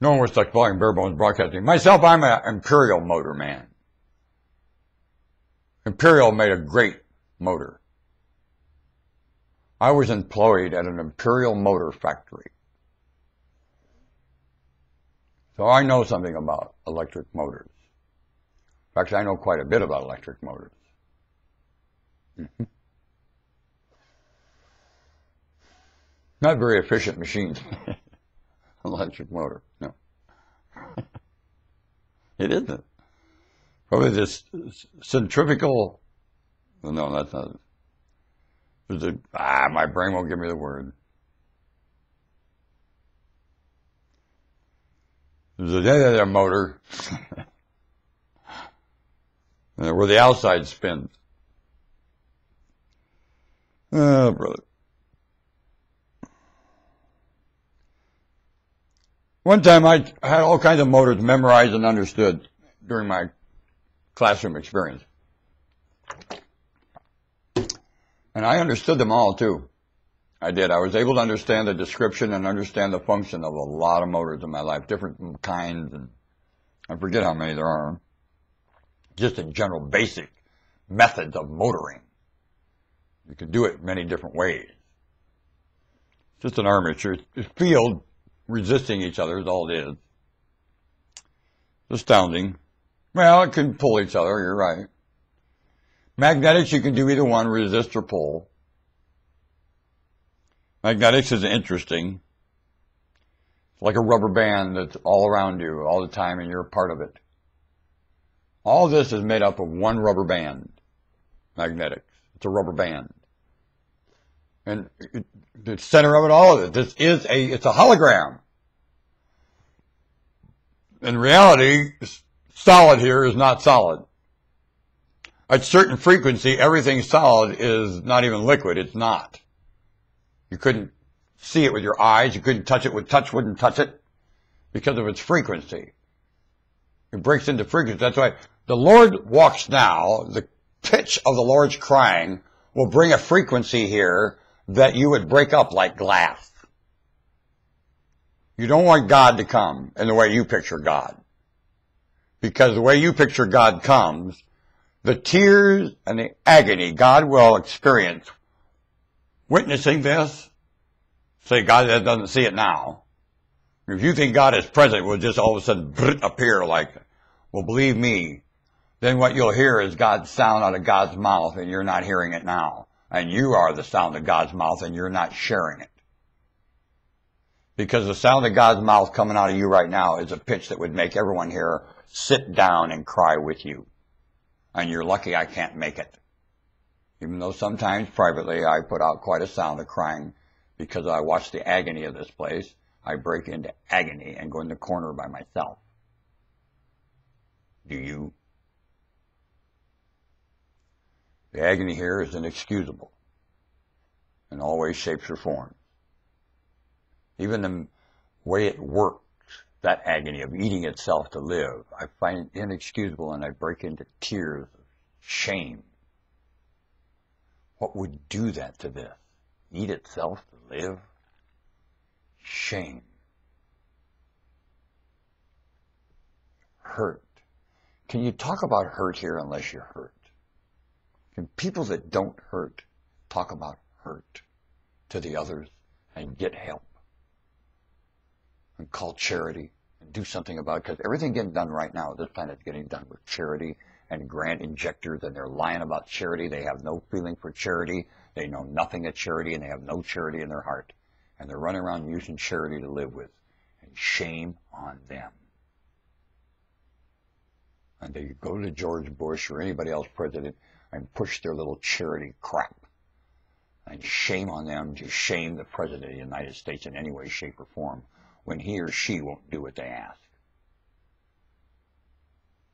No one was such volume, bare bones broadcasting. Myself, I'm an Imperial motor man. Imperial made a great motor. I was employed at an Imperial motor factory. So I know something about electric motors. In fact, I know quite a bit about electric motors. Not very efficient machines. Electric motor, no. It isn't. Probably this centrifugal, no, that's not it. My brain won't give me the word. There's a motor where the outside spins. Oh, brother. One time I had all kinds of motors memorized and understood during my classroom experience. And I understood them all too. I did. I was able to understand the description and understand the function of a lot of motors in my life, different kinds, and I forget how many there are. Just in general basic methods of motoring. You can do it many different ways. Just an armature field resisting each other is all it is. Astounding. Well, it can pull each other, you're right. Magnetics, you can do either one, resist or pull. Magnetics is interesting. It's like a rubber band that's all around you all the time and you're a part of it. All this is made up of one rubber band. Magnetics. It's a rubber band. And the center of it, all of it, it's a hologram. In reality, solid here is not solid. At certain frequency, everything solid is not even liquid. It's not. You couldn't see it with your eyes. You couldn't touch it with touch, wouldn't touch it because of its frequency. It breaks into frequency. That's why the Lord walks now. The pitch of the Lord's crying will bring a frequency here that you would break up like glass. You don't want God to come in the way you picture God. Because the way you picture God comes, the tears and the agony God will experience witnessing this, say God doesn't see it now. If you think God is present, will just all of a sudden appear like, well, believe me, then what you'll hear is God's sound out of God's mouth and you're not hearing it now. And you are the sound of God's mouth and you're not sharing it. Because the sound of God's mouth coming out of you right now is a pitch that would make everyone here sit down and cry with you. And you're lucky I can't make it. Even though sometimes privately I put out quite a sound of crying because I watch the agony of this place. I break into agony and go in the corner by myself. Do you? The agony here is inexcusable in all ways, shapes, or forms. Even the way it works, that agony of eating itself to live, I find it inexcusable and I break into tears of shame. What would do that to this? Eat itself to live? Shame. Hurt. Can you talk about hurt here unless you're hurt? Can people that don't hurt talk about hurt to the others and get help? And call charity and do something about it, because everything getting done right now, this planet is getting done with charity and grant injectors, and they're lying about charity. They have no feeling for charity. They know nothing of charity, and they have no charity in their heart. And they're running around using charity to live with. And shame on them. And they go to George Bush or anybody else president and push their little charity crap. And shame on them to shame the President of the United States in any way, shape, or form when he or she won't do what they ask.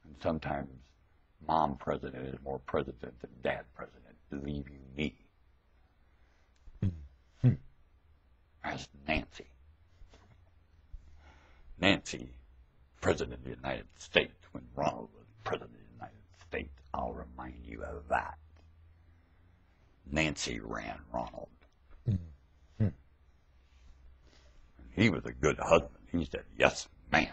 And sometimes mom president is more president than dad president, believe you me. As Nancy. Nancy, President of the United States, when Ronald was President of the United States, I'll remind you of that. Nancy ran Ronald. He was a good husband. He said, yes, Man.